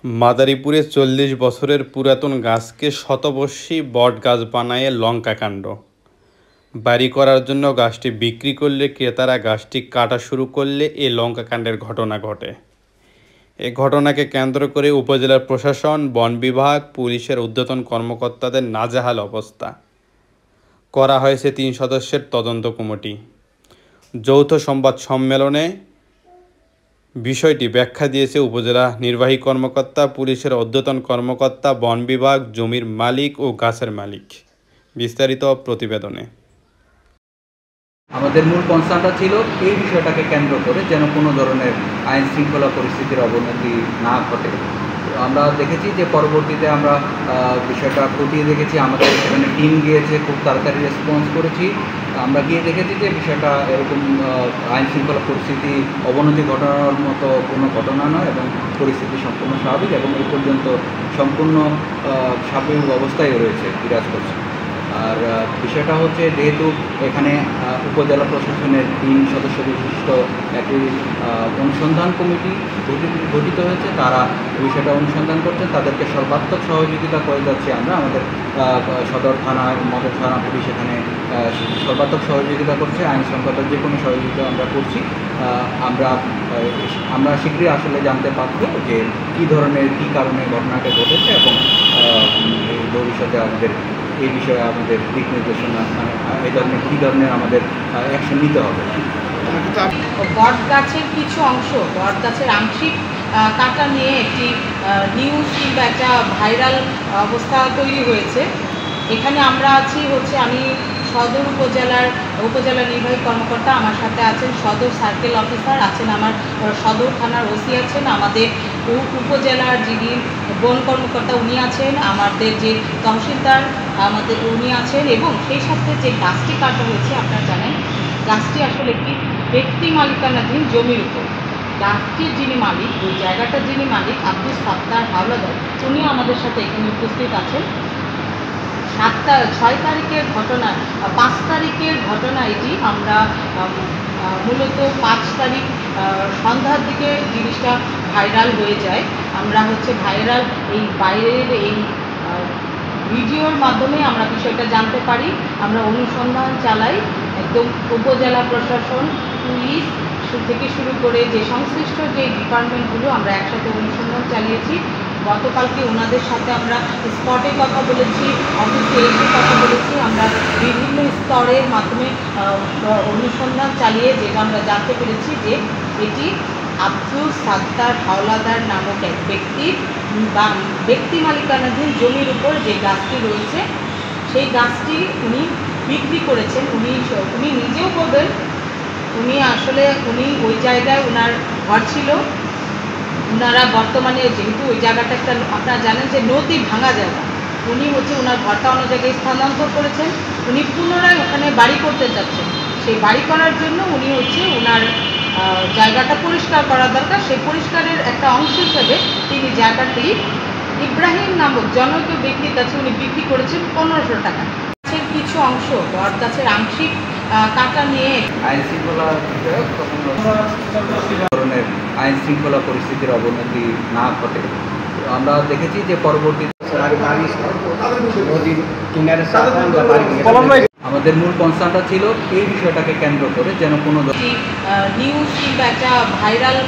মাদারীপুরে ৪০ বছরের পুরাতন গাছকে শতবর্ষী বট গাছ বানায় লঙ্কাকাণ্ড। বাড়ি করার জন্য গাছটি বিক্রি করলে ক্রেতারা গাছটি কাটা শুরু করলে এই লঙ্কাকাণ্ডের ঘটনা ঘটে। এই ঘটনাকে কেন্দ্র করে উপজেলার প্রশাসন, বন বিভাগ, পুলিশের ঊর্ধ্বতন কর্মকর্তাদের নাজেহাল অবস্থা। করা হয়েছে ৩ সদস্যের তদন্ত কমিটি। যৌথ সংবাদ সম্মেলনে বিষয়টি ব্যাখ্যা দিয়েছে উপজেলা নির্বাহী কর্মকর্তা, পুলিশের ঊর্ধ্বতন কর্মকর্তা, বন বিভাগ, জমির মালিক ও গাছের মালিক। বিস্তারিত প্রতিবেদনে। আমাদের মূল কনসার্নটা ছিল এই বিষয়টাকে কেন্দ্র করে যেন কোনো ধরনের আইন শৃঙ্খলা পরিস্থিতির অবনতি না ঘটে। আমরা দেখেছি যে পরবর্তীতে আমরা বিষয়টা খতিয়ে দেখেছি, আমাদের সেখানে টিম গিয়েছে, খুব তাড়াতাড়ি রেসপন্স করেছি। আমরা গিয়ে দেখেছি যে বিষয়টা এরকম আইন শৃঙ্খলা পরিস্থিতি অবনতি ঘটানোর মতো কোনো ঘটনা নয় এবং পরিস্থিতি সম্পূর্ণ স্বাভাবিক এবং এই পর্যন্ত সম্পূর্ণ স্বাভাবিক অবস্থায় রয়েছে, বিরাজ করছে। আর বিষয়টা হচ্ছে যেহেতু এখানে উপজেলা প্রশাসনের ৩ সদস্য বিশিষ্ট একটি অনুসন্ধান কমিটি গঠিত হয়েছে, তারা বিষয়টা অনুসন্ধান করছেন, তাদেরকে সর্বাত্মক সহযোগিতা করে যাচ্ছে। আমরা আমাদের সদর থানা, মডেল থানা পুলিশ এখানে সর্বাত্মক সহযোগিতা করছে, আইন শৃঙ্খলার যে কোনো সহযোগিতা আমরা করছি। আমরা শীঘ্রই আসলে জানতে পারবো যে কী ধরনের কী কারণে ঘটনাটা ঘটেছে এবং ভবিষ্যতে আমাদের এই বিষয়ে আমাদের দিক নির্দেশনা, এই ধরনের কী ধরনের আমাদের অ্যাকশন নিতে হবে। বট গাছের কিছু অংশ, বট গাছের আংশিক কাটা নিয়ে একটি নিউজ কিংবা একটা ভাইরাল অবস্থা তৈরি হয়েছে। এখানে আমরা আছি আমি সদর উপজেলা নির্বাহী কর্মকর্তা, আমার সাথে আছেন সদর সার্কেল অফিসার, আছেন আমার সদর থানার ওসি আছেন, আমাদের উপজেলার যিনি বন কর্মকর্তা উনি আছেন, আমাদের যে তহসিলদার উনি আছেন এবং সেই সাথে যে গাছটি কাটা হয়েছে আপনারা জানেন গাছটি আসলে একটি ব্যক্তি মালিকানাধীন জমির উপর। গাছটির যিনি মালিক, ওই জায়গাটার যিনি মালিক আব্দুল সাত্তার হাওলাদার, উনি আমাদের সাথে এখানে উপস্থিত আছেন। 6 তারিখের ঘটনা, 5 তারিখের ঘটনা এটি। আমরা মূলত 5 তারিখ সন্ধ্যার দিকে জিনিসটা ভাইরাল হয়ে যায়। আমরা ভাইরাল এই বাইরের এই ভিডিওর মাধ্যমে আমরা বিষয়টা জানতে পারি। আমরা অনুসন্ধান চালাই, একদম উপজেলা প্রশাসন, পুলিশ থেকে শুরু করে যে সংশ্লিষ্ট যে ডিপার্টমেন্টগুলো আমরা একসাথে অনুসন্ধান চালিয়েছি। গতকালকে ওনাদের সাথে আমরা স্পটে কথা বলেছি, অফিসে এসে কথা বলেছি। আমরা বিভিন্ন স্তরের মাধ্যমে অনুসন্ধান চালিয়ে যেটা আমরা জানতে পেরেছি যে এটি আব্দুল সাত্তার হাওলাদার নামক এক ব্যক্তির বা ব্যক্তি মালিকানাধীন জমির উপর যে গাছটি রয়েছে সেই গাছটি উনি বিক্রি করেছেন। উনি নিজেও বলবেন উনি ওই জায়গায় ওনার ঘর ছিল। ওনারা বর্তমানে যেহেতু ওই জায়গাটা একটা আপনারা জানেন যে নদী ভাঙা জায়গা, উনি ওনার ঘরটা অন্য জায়গায় স্থানান্তর করেছেন। উনি পুনরায় ওখানে বাড়ি করতে চাচ্ছেন। সেই বাড়ি করার জন্য উনি ওনার জায়গাটা পরিষ্কার করা দরকার। সেই পরিষ্কারের একটা অংশ হিসেবে তিনি জায়গাটি ইব্রাহিম নামক জনৈক ব্যক্তির কাছে উনি বিক্রি করেছেন 1500 টাকা। কিছু অংশ বট গাছের আংশিক কাটা নিয়ে আইন শৃঙ্খলা ধরনের আইন শৃঙ্খলা পরিস্থিতির অবনতি না ঘটে। আমরা দেখেছি যে পরবর্তীতে আমাদের মূল কনসার্নটা ছিল এই বিষয়টাকে কেন্দ্র করে যেন কোনো নিউজ কিংবা একটা ভাইরাল